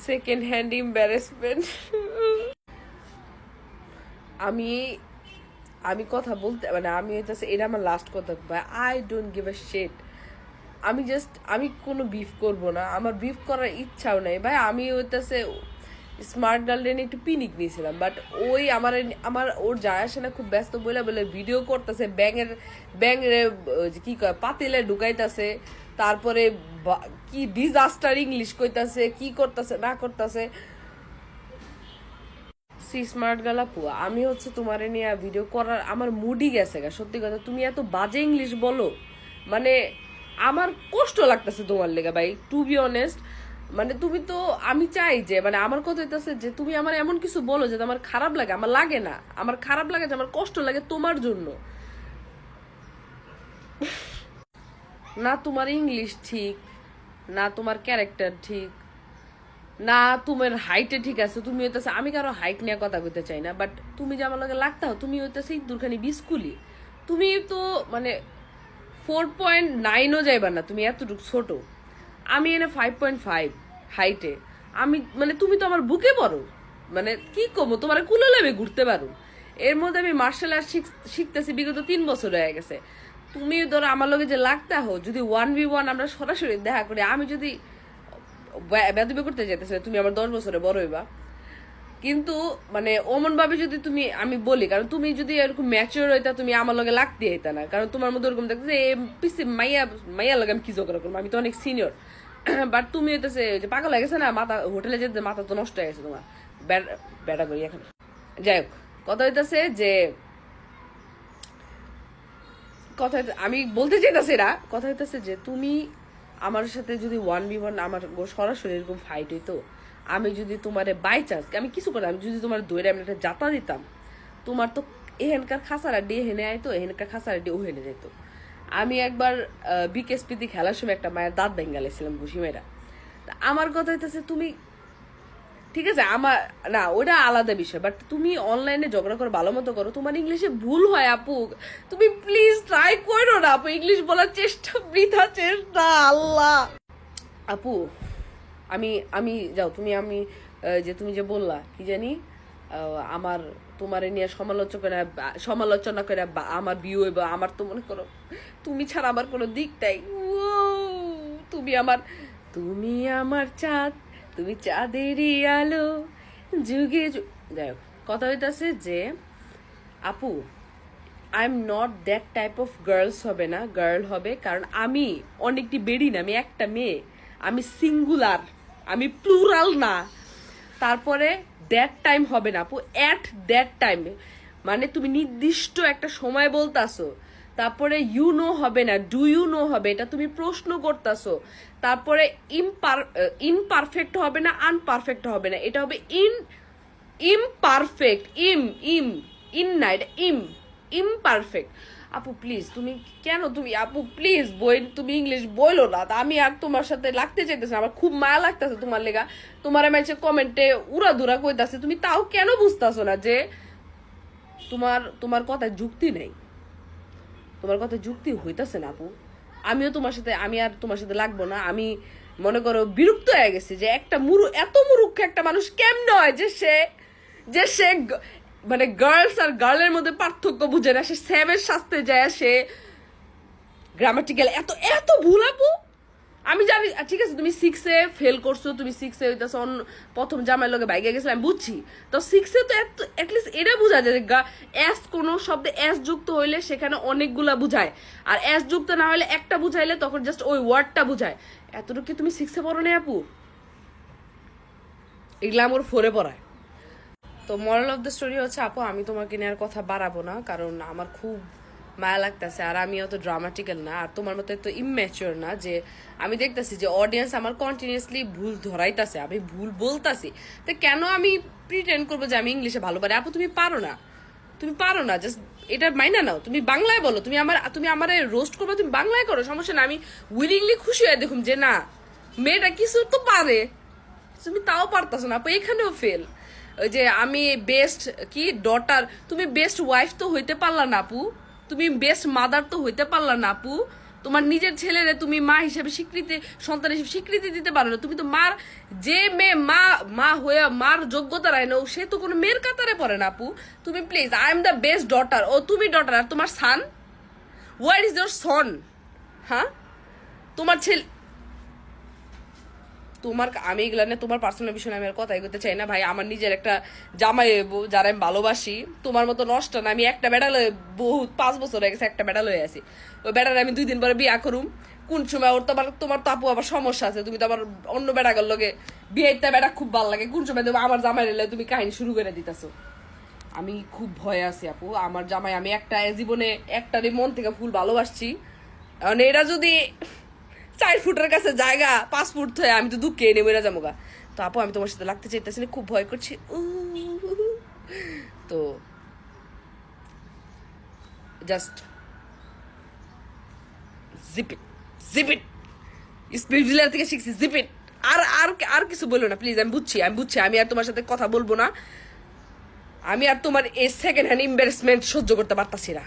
Second hand embarrassment. আমি আমি কথা বলতে মানে আমি হইতেছে এটা আমার লাস্ট কথা ভাই, I don't give a shit. আমি কোনো বিফ করব না, আমার বিফ করার ইচ্ছাও নাই ভাই। আমি হইতেছে স্মার্ট গার্লডেন একটু পিনিক নিয়েছিলাম, বাট ওই আমার ওর যায় আসে না, খুব ব্যস্ত বলে বলে ভিডিও করতেছে, ব্যাঙের কি কয় পাতিলে ঢুকাইতেছে, তারপরে কি ডিজাস্টার ইংলিশ কইতাছে, কি করতেছে না করতেছে। সি স্মার্ট গার্ল আপু, আমি হচ্ছে তোমার নিয়ে ভিডিও করার আমার মুডই গেছে গা, সত্যি কথা। তুমি এত বাজে ইংলিশ বলো, মানে আমার কষ্ট লাগতেছে তোমার লেগে ভাই, টু বি অনেস্ট। মানে তুমি তো, আমি চাই যে মানে আমার কথা হইতেছে যে তুমি আমার এমন কিছু বলো যে আমার খারাপ লাগে, আমার লাগে না, আমার খারাপ লাগে যে আমার কষ্ট লাগে তোমার জন্য। না তোমার ইংলিশ ঠিক, না তোমার ক্যারেক্টার ঠিক, না তোমার হাইটে ঠিক আছে। তুমি হইতেছে, আমি কারো হাইট নিয়ে কথা কইতে চাই না, বাট তুমি যে আমার লগে লাগতে হো, তুমি হইতেছে দূরখানি বিস্কুলি। তুমি তো মানে 4.9ও যাইবা না, তুমি এতটুকু ছোট। আমি এনে 5.5 হাইটে। আমি মানে তুমি তো আমার বুকে পড়ো, মানে কি কমো তোমার কুলালে আমি ঘুরতে পারো। এর মধ্যে আমি মার্শাল আর্ট শিখতেছি বিগত 3 বছর হয়ে গেছে। তুমি ধরো আমার লগে যে লাগতে হো, যদি 1v1 আমরা সরাসরি দেখা করি, আমি যদি বেদবি করতে যেতেছে, তুমি আমার 10 বছরে বড় হইবা। কিন্তু মানে অমন ভাবে যদি তুমি, আমি বলি কারণ তুমি যদি এরকম ম্যাচিওর হইতা, তুমি আমার লগে লাগতে হইতা না, কারণ তোমার মধ্যে ওরকম দেখতে যে পিসি মাইয়া মাইয়া লগে আমি কি জোগাড় করবো, আমি তো অনেক সিনিয়র। বাট তুমি হইতেছে যে পাগল হয়ে গেছে না, মাথা হোটেলে যেতে মাথা তো নষ্ট হয়ে গেছে তোমার। বেটা করি এখানে। যাই হোক, কথা হইতেছে যে আমি বলতে চাইতেছি না, কথা হইতেছে যে তুমি আমার সাথে যদি 1v1 আমার সরাসরি এরকম ফাইট হইতো, আমি যদি তোমার বাই চান্স আমি কিছু করলাম, আমি যদি তোমার দৈরে আমি একটা যাতা দিতাম, তোমার তো এহেনকার খাসার আড্ডি এহেনে আইতো, এহেনকার খাসার আড্ডি ওহেনে যেত। আমি একবার বিকেএসপিতে খেলার সময় একটা মায়ের দাঁত ভেঙ্গালেছিলাম ঘুষি মেয়েরা। আমার কথা হইতেছে তুমি, ঠিক আছে আমার না ওটা আলাদা বিষয়, বাট তুমি অনলাইনে ঝগড়া করো, ভালো মতো করো, তোমার ইংলিশে ভুল হয় আপু, তুমি প্লিজ ট্রাই করো না আপু, ইংলিশ বলার চেষ্টা বৃথা চেষ্টা, আল্লাহ। আপু আমি আমি যাও তুমি, আমি যে তুমি যে বললা কি জানি আমার তোমারে নিয়ে সমালোচনা করে আমার বিয়ে হইব, আমার তো মনে করো তুমি ছাড়া আমার কোনো দিক নাই। তুমি আমার, তুমি আমার চাঁদ, তুমি চাঁদেরই আলো, যুগে যাই হোক, কথা হইতাছে যে আপু I am not that type of girls, হবে না গার্ল হবে, কারণ আমি অনেকটি বেরি না, আমি একটা মেয়ে, আমি সিঙ্গুলার, আমি প্লুরাল না। তারপরে দ্যাট টাইম হবে না আপু, অ্যাট দ্যাট টাইম মানে তুমি নির্দিষ্ট একটা সময় বলতাছো, তারপরে ইউ নো হবে না, ডু ইউ নো হবে, এটা তুমি প্রশ্ন করতেছো। তারপরে ইনপারফেক্ট হবে না, আনপারফেক্ট হবে না, এটা হবে ইমপারফেক্ট, ইম ইন না, এটা ইমপারফেক্ট। আপু প্লিজ তুমি কেন, তুমি আপু প্লিজ বই, তুমি ইংলিশ বইলো না, আমি আর তোমার সাথে লাগতে চাইতেছি, আমার খুব মায়া লাগতেছে তোমার লেগা। তোমার ম্যাচে কমেন্টে উড়াধুরা কইতাছে, তুমি তাও কেন বুঝতেছো না যে তোমার তোমার কথায় যুক্তি নেই, তোমার কথা যুক্তি হইতাছে না আপু। আমিও তোমার সাথে, আমি আর তোমার সাথে লাগবো না। আমি মনে করো বিরক্ত হয়ে গেছি যে একটা এত মুরুক্ষ একটা মানুষ কেমন হয় যে সে মানে গার্লস আর গার্লের মধ্যে পার্থক্য বুঝে না, সে সেভের শাস্তে যায়, সে গ্রামাটিক্যাল এত এত ভুল আপু। আমি জানি ঠিক আছে তুমি 6-এ ফেল করছো, তুমি 6-এ হইতেছো প্রথম জামাই লগে বাইকে গেছিলে, আমি বুঝছি। তো 6-এ তো অ্যাটলিস্ট এটা বোঝা যায় এস কোনো শব্দে এস যুক্ত হইলে সেখানে অনেকগুলা বুঝায়, আর এস যুক্ত না হলে একটা বুঝাইলে তখন জাস্ট ওই ওয়ার্ডটা বুঝায়। এতটুকু তুমি 6-এ পড়ো না আপু, এগুলা আমার 4-এ পড়ায়। তো মরাল অফ দ্য স্টোরি হচ্ছে আপু, আমি তোমাকে নিয়ে আর কথা বাড়াবো না, কারণ আমার খুব মায়া লাগতেছে, আর আমি অত ড্রামাটিক্যাল না, আর তোমার মতো এত ইম্যাচিওর না যে আমি দেখতেছি যে অডিয়েন্স আমার কন্টিনিউসলি ভুল ধরাইতেছে, আমি ভুল বলতাছি, তো কেন আমি প্রিটেন্ড করবো যে আমি ইংলিশে ভালো পারি। আপু তুমি পারো না, তুমি পারো না, জাস্ট এটা মাইনা নাও, তুমি বাংলায় বলো, তুমি আমার রোস্ট করবো, তুমি বাংলায় করো, সমস্যা না, আমি উইলিংলি খুশি হয়ে দেখুন যে না মেয়েটা কিছু তো পারে, তুমি তাও পারতাছো না আপু, এখানেও ফেল। ওই যে আমি বেস্ট কি ডটার, তুমি বেস্ট ওয়াইফ তো হইতে পারলা না আপু, তুমি বেস্ট মাদার তো হইতে পারলা না আপু, তোমার নিজের ছেলেরে তুমি মা হিসেবে স্বীকৃতি, সন্তান হিসেবে স্বীকৃতি দিতে পারো না। তুমি তো মার, যে মেয়ে মা মা হয়ে মার যোগ্যতা রায় না, সে তো কোনো মেয়ের কাতারে পড়ে না আপু। তুমি please, I am the best daughter. ও তুমি ডটার, আর তোমার সান, হোয়ার ইজ ইয়োর সন? হ্যাঁ, তোমার ছেলে, তোমার, আমি এগুলা নিয়ে তোমার পার্সোনাল বিষয়ে আমি আর কথাই করতে চাই না ভাই। আমার নিজের একটা জামাই যারা আমি ভালোবাসি, তোমার মতো নষ্ট না। আমি একটা বেড়া লয়ে বহুত 5 বছর হয়ে গেছে একটা বেড়া লয়ে আছি। ওই বেড়ার আমি 2 দিন পরে বিয়া করুম। কোন সময় ওর তোমার তো আপু আবার সমস্যা আছে, তুমি তো আবার অন্য বেড়াগর লগে বিয়েতে বেড়া খুব ভালো লাগে, কোন সময় তুমি আমার জামাই রেলে তুমি কাহিনী শুরু করে দিতেছো। আমি খুব ভয়ে আছি আপু, আমার জামাই, আমি একটা জীবনে একটারই মন থেকে ফুল ভালোবাসছি। কারণ এরা যদি 4 ফুটের কাছে জায়গা 5 ফুট থেকে, আমি তো দুঃখে এনে বেড়া যাবো গা। তো আপু আমি তোমার সাথে লাগতে চাইতেছি না, খুব ভয় করছি। তো জাস্ট জিপ ইট, জিপ ইট। স্পিড ডিলার থেকে শিখছি, জিপ ইট। আর আর আর কিছু বলো না প্লিজ। আমি বুঝছি আমি আর তোমার সাথে কথা বলবো না। আমি আর তোমার এই সেকেন্ড হ্যান্ড এম্বারেসমেন্ট সহ্য করতে পারতাছি না।